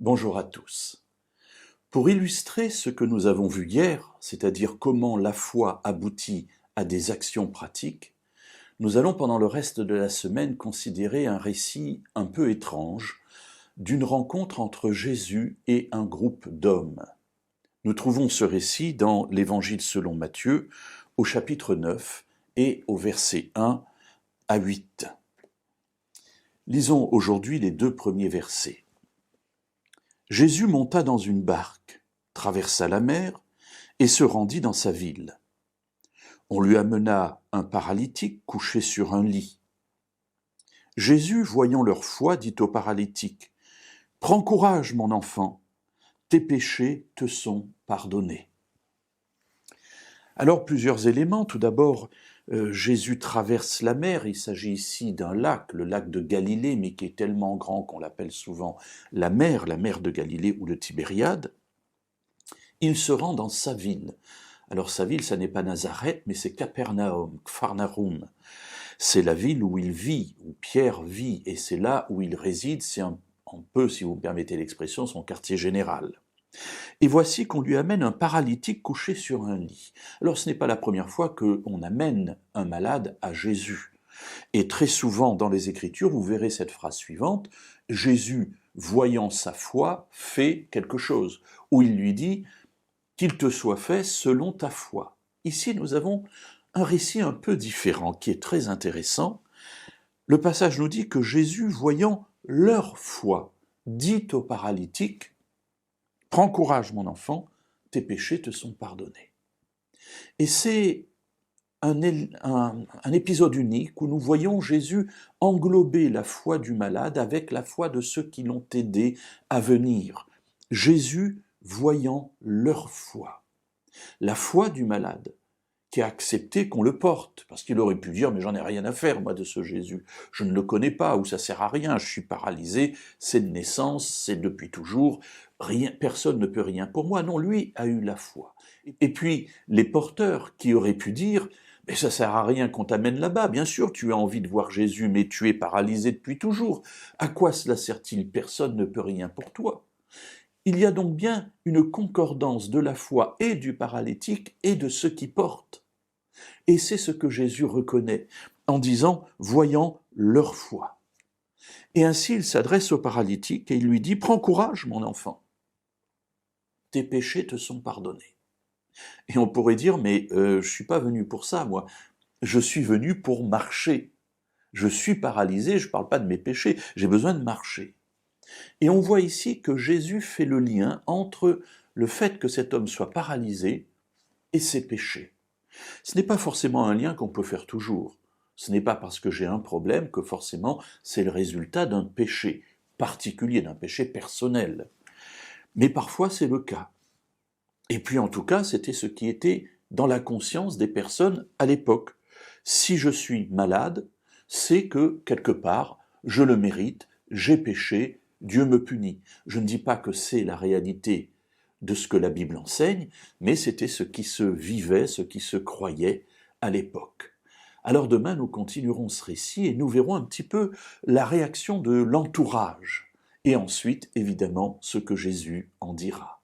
Bonjour à tous. Pour illustrer ce que nous avons vu hier, c'est-à-dire comment la foi aboutit à des actions pratiques, nous allons pendant le reste de la semaine considérer un récit un peu étrange d'une rencontre entre Jésus et un groupe d'hommes. Nous trouvons ce récit dans l'Évangile selon Matthieu, au chapitre 9 et au verset 1 à 8. Lisons aujourd'hui les deux premiers versets. Jésus monta dans une barque, traversa la mer et se rendit dans sa ville. On lui amena un paralytique couché sur un lit. Jésus, voyant leur foi, dit au paralytique, « Prends courage, mon enfant, tes péchés te sont pardonnés. » Alors, plusieurs éléments. Tout d'abord, Jésus traverse la mer. Il s'agit ici d'un lac, le lac de Galilée, mais qui est tellement grand qu'on l'appelle souvent la mer de Galilée ou le Tibériade. Il se rend dans sa ville. Alors sa ville, ça n'est pas Nazareth, mais c'est Capernaum, Kfarnarum. C'est la ville où il vit, où Pierre vit, et c'est là où il réside. C'est un peu, si vous me permettez l'expression, son quartier général. Et voici qu'on lui amène un paralytique couché sur un lit. Alors ce n'est pas la première fois qu'on amène un malade à Jésus. Et très souvent dans les Écritures, vous verrez cette phrase suivante, Jésus, voyant sa foi, fait quelque chose, où il lui dit, qu'il te soit fait selon ta foi. Ici, nous avons un récit un peu différent, qui est très intéressant. Le passage nous dit que Jésus, voyant leur foi, dit au paralytique, « Prends courage, mon enfant, tes péchés te sont pardonnés. » Et c'est un épisode unique où nous voyons Jésus englober la foi du malade avec la foi de ceux qui l'ont aidé à venir. Jésus voyant leur foi. La foi du malade, qui a accepté qu'on le porte, parce qu'il aurait pu dire « mais j'en ai rien à faire, moi, de ce Jésus, je ne le connais pas, ou ça sert à rien, je suis paralysé, c'est de naissance, c'est depuis toujours, rien, personne ne peut rien pour moi ». Non, lui a eu la foi. Et puis, les porteurs qui auraient pu dire « mais ça sert à rien qu'on t'amène là-bas, bien sûr, tu as envie de voir Jésus, mais tu es paralysé depuis toujours, à quoi cela sert-il? Personne ne peut rien pour toi ». Il y a donc bien une concordance de la foi et du paralytique et de ceux qui portent. Et c'est ce que Jésus reconnaît en disant « voyant leur foi ». Et ainsi il s'adresse au paralytique et il lui dit « Prends courage, mon enfant, tes péchés te sont pardonnés. » Et on pourrait dire « mais je ne suis pas venu pour ça, moi, je suis venu pour marcher. Je suis paralysé, je ne parle pas de mes péchés, j'ai besoin de marcher. » Et on voit ici que Jésus fait le lien entre le fait que cet homme soit paralysé et ses péchés. Ce n'est pas forcément un lien qu'on peut faire toujours. Ce n'est pas parce que j'ai un problème que forcément c'est le résultat d'un péché particulier, d'un péché personnel. Mais parfois c'est le cas. Et puis en tout cas, c'était ce qui était dans la conscience des personnes à l'époque. Si je suis malade, c'est que quelque part, je le mérite, j'ai péché, Dieu me punit. Je ne dis pas que c'est la réalité de ce que la Bible enseigne, mais c'était ce qui se vivait, ce qui se croyait à l'époque. Alors demain, nous continuerons ce récit et nous verrons un petit peu la réaction de l'entourage, et ensuite, évidemment, ce que Jésus en dira.